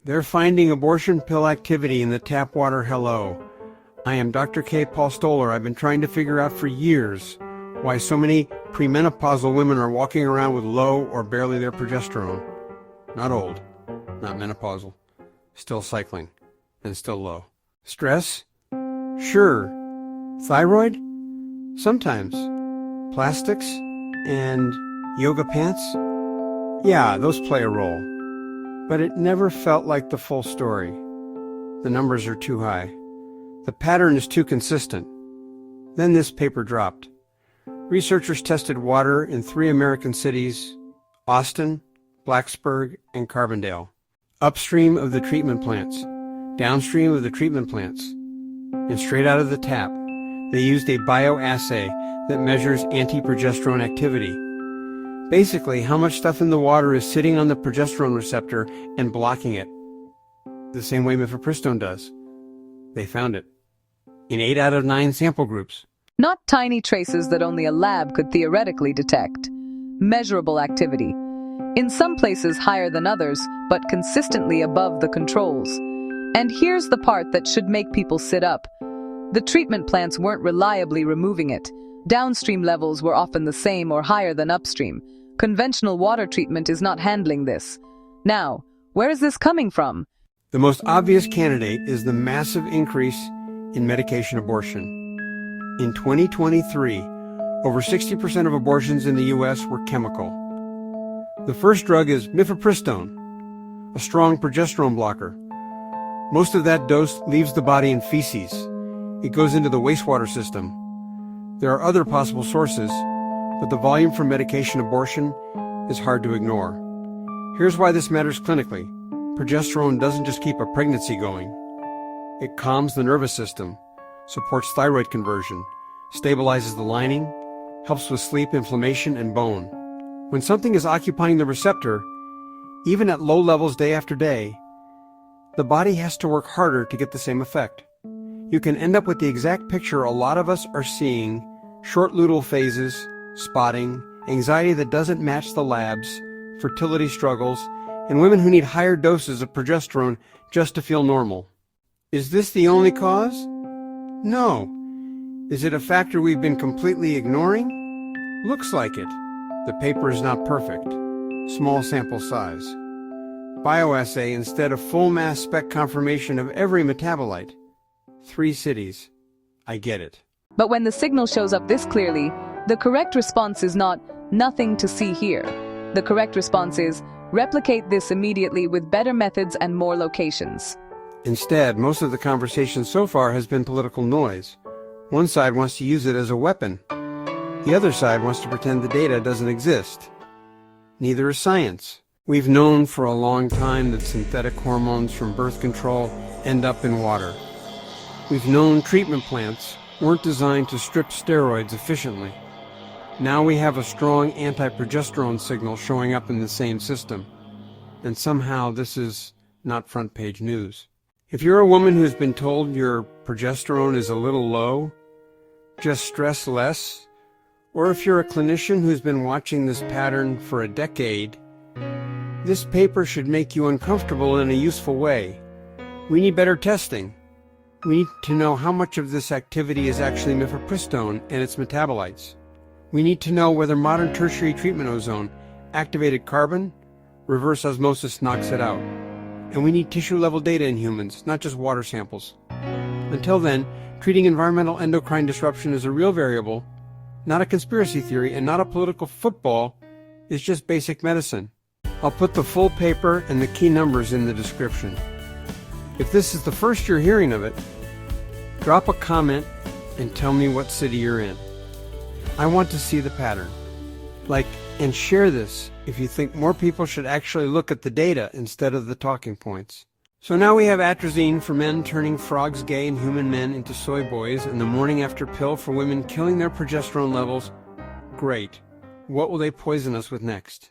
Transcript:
They're finding abortion pill activity in the tap water. Hello. I am Dr. K. Paul Stoller. I've been trying to figure out for years why so many premenopausal women are walking around with low or barely their progesterone. Not old, not menopausal, still cycling, and still low. Stress? Sure. Thyroid? Sometimes. Plastics? And yoga pants? Yeah, those play a role. But it never felt like the full story. The numbers are too high. The pattern is too consistent. Then this paper dropped. Researchers tested water in 3 American cities, Austin, Blacksburg, and Carbondale, upstream of the treatment plants, downstream of the treatment plants, and straight out of the tap. They used a bioassay that measures anti-progesterone activity. Basically, how much stuff in the water is sitting on the progesterone receptor and blocking it, the same way mifepristone does. They found it in 8 out of 9 sample groups. Not tiny traces that only a lab could theoretically detect. Measurable activity. In some places higher than others, but consistently above the controls. And here's the part that should make people sit up. The treatment plants weren't reliably removing it. Downstream levels were often the same or higher than upstream. Conventional water treatment is not handling this. Now, where is this coming from? The most obvious candidate is the massive increase in medication abortion. In 2023, over 60% of abortions in the U.S. were chemical. The first drug is mifepristone, a strong progesterone blocker. Most of that dose leaves the body in feces. It goes into the wastewater system. There are other possible sources, but the volume from medication abortion is hard to ignore. Here's why this matters clinically. Progesterone doesn't just keep a pregnancy going. It calms the nervous system, supports thyroid conversion, stabilizes the lining, helps with sleep, inflammation, and bone. When something is occupying the receptor, even at low levels day after day, the body has to work harder to get the same effect. You can end up with the exact picture a lot of us are seeing: short luteal phases, spotting, anxiety that doesn't match the labs, fertility struggles, and women who need higher doses of progesterone just to feel normal. Is this the only cause? No. Is it a factor we've been completely ignoring? Looks like it. The paper is not perfect. Small sample size. Bioassay instead of full mass spec confirmation of every metabolite. 3 cities. I get it. But when the signal shows up this clearly, the correct response is not "nothing to see here." The correct response is replicate this immediately with better methods and more locations. Instead, most of the conversation so far has been political noise. One side wants to use it as a weapon. The other side wants to pretend the data doesn't exist. Neither is science. We've known for a long time that synthetic hormones from birth control end up in water. We've known treatment plants weren't designed to strip steroids efficiently. Now we have a strong anti-progesterone signal showing up in the same system. And somehow this is not front-page news. If you're a woman who's been told your progesterone is a little low, just stress less, or if you're a clinician who's been watching this pattern for a decade, this paper should make you uncomfortable in a useful way. We need better testing. We need to know how much of this activity is actually mifepristone and its metabolites. We need to know whether modern tertiary treatment ozone, activated carbon, reverse osmosis knocks it out. And we need tissue-level data in humans, not just water samples. Until then, treating environmental endocrine disruption is a real variable, not a conspiracy theory, and not a political football. It's just basic medicine. I'll put the full paper and the key numbers in the description. If this is the first you're hearing of it, drop a comment and tell me what city you're in. I want to see the pattern. Like and share this if you think more people should actually look at the data instead of the talking points. So now we have atrazine for men turning frogs gay and human men into soy boys, and the morning after pill for women killing their progesterone levels. Great. What will they poison us with next?